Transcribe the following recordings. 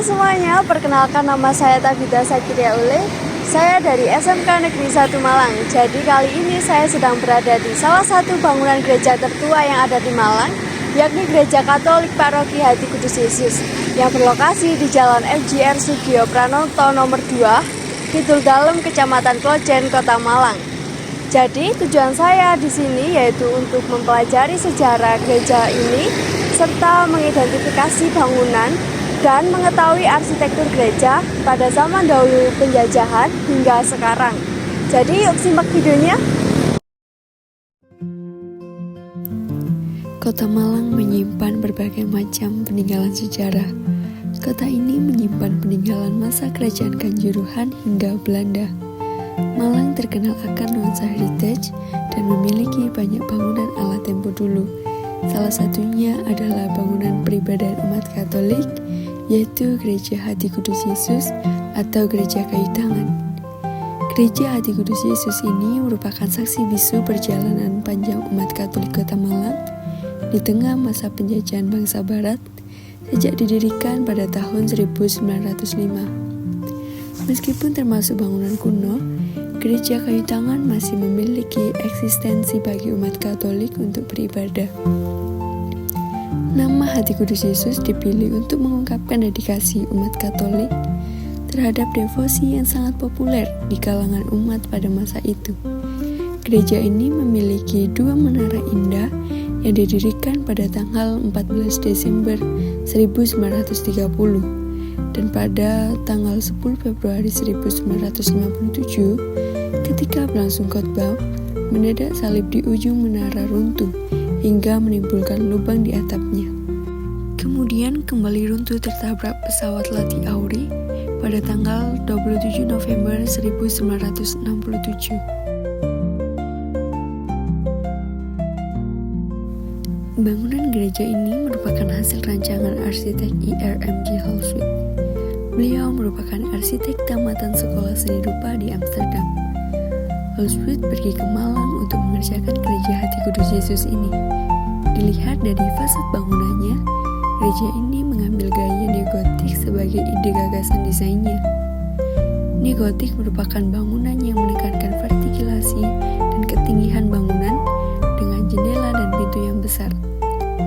semuanya, perkenalkan nama saya Tabita Sakiria Ule. Saya dari SMK Negeri 1 Malang. Jadi kali ini saya sedang berada di salah satu bangunan gereja tertua yang ada di Malang, yakni Gereja Katolik Paroki Hati Kudus Yesus yang berlokasi di Jalan FJR Sugio Pranoto nomor 2, Kidul Dalem, Kecamatan Klojen, Kota Malang. Jadi tujuan saya di sini yaitu untuk mempelajari sejarah gereja ini serta mengidentifikasi bangunan dan mengetahui arsitektur gereja pada zaman dahulu penjajahan hingga sekarang. Jadi yuk simak videonya. Kota Malang menyimpan berbagai macam peninggalan sejarah. Kota ini menyimpan peninggalan masa kerajaan Kanjuruhan hingga Belanda. Malang terkenal akan nuansa heritage dan memiliki banyak bangunan ala tempo dulu. Salah satunya adalah bangunan peribadahan umat Katolik, yaitu Gereja Hati Kudus Yesus atau Gereja Kayu Tangan. Gereja Hati Kudus Yesus ini merupakan saksi bisu perjalanan panjang umat Katolik Kota Malang di tengah masa penjajahan bangsa Barat sejak didirikan pada tahun 1905. Meskipun termasuk bangunan kuno, Gereja Kayu Tangan masih memiliki eksistensi bagi umat Katolik untuk beribadah. Nama Hati Kudus Yesus dipilih untuk mengungkapkan dedikasi umat Katolik terhadap devosi yang sangat populer di kalangan umat pada masa itu. Gereja ini memiliki dua menara indah yang didirikan pada tanggal 14 Desember 1930 dan pada tanggal 10 Februari 1957 ketika berlangsung khotbah, mendadak salib di ujung menara runtuh hingga menimbulkan lubang di atapnya. Kemudian kembali runtuh tertabrak pesawat latih Auri pada tanggal 27 November 1967. Bangunan gereja ini merupakan hasil rancangan arsitek IRMG Halswit. Beliau merupakan arsitek tamatan sekolah seni rupa di Amsterdam. Halswit pergi ke Malang untuk mengerjakan Gereja Hati Kudus Yesus ini. Dilihat dari fasad bangunannya, gereja ini mengambil gaya neogotik sebagai ide gagasan desainnya. Neogotik merupakan bangunan yang menekankan vertikilasi dan ketinggian bangunan dengan jendela dan pintu yang besar.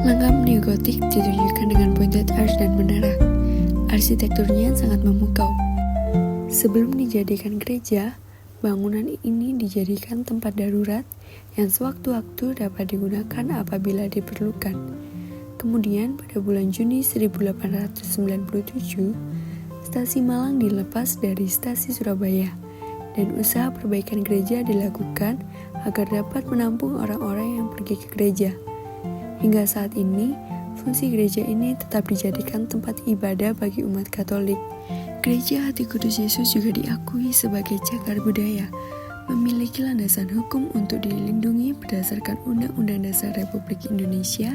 Langgam neogotik ditunjukkan dengan pointed arch dan menara. Arsitekturnya sangat memukau. Sebelum dijadikan gereja, bangunan ini dijadikan tempat darurat yang sewaktu-waktu dapat digunakan apabila diperlukan. Kemudian pada bulan Juni 1897, stasi Malang dilepas dari stasi Surabaya dan usaha perbaikan gereja dilakukan agar dapat menampung orang-orang yang pergi ke gereja. Hingga saat ini, fungsi gereja ini tetap dijadikan tempat ibadah bagi umat Katolik. Gereja Hati Kudus Yesus juga diakui sebagai cagar budaya, memiliki landasan hukum untuk dilindungi berdasarkan Undang-Undang Dasar Republik Indonesia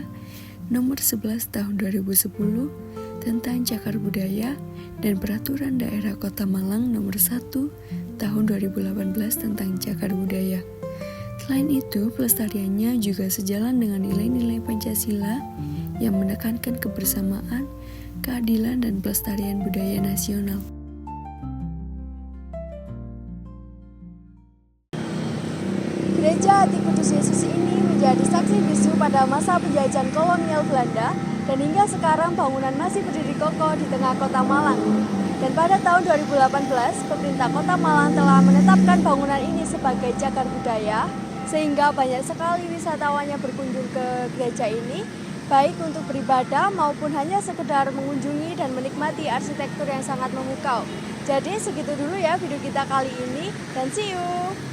Nomor 11 Tahun 2010 tentang cagar budaya dan Peraturan Daerah Kota Malang Nomor 1 Tahun 2018 tentang cagar budaya. Selain itu, pelestariannya juga sejalan dengan nilai-nilai Pancasila yang menekankan kebersamaan, keadilan, dan pelestarian budaya nasional. Gereja Hati Kudus Yesus ini menjadi saksi bisu pada masa penjajahan kolonial Belanda dan hingga sekarang bangunan masih berdiri kokoh di tengah kota Malang. Dan pada tahun 2018, pemerintah kota Malang telah menetapkan bangunan ini sebagai cagar budaya sehingga banyak sekali wisatawan yang berkunjung ke gereja ini, baik untuk beribadah maupun hanya sekedar mengunjungi dan menikmati arsitektur yang sangat memukau. Jadi segitu dulu ya video kita kali ini, dan see you!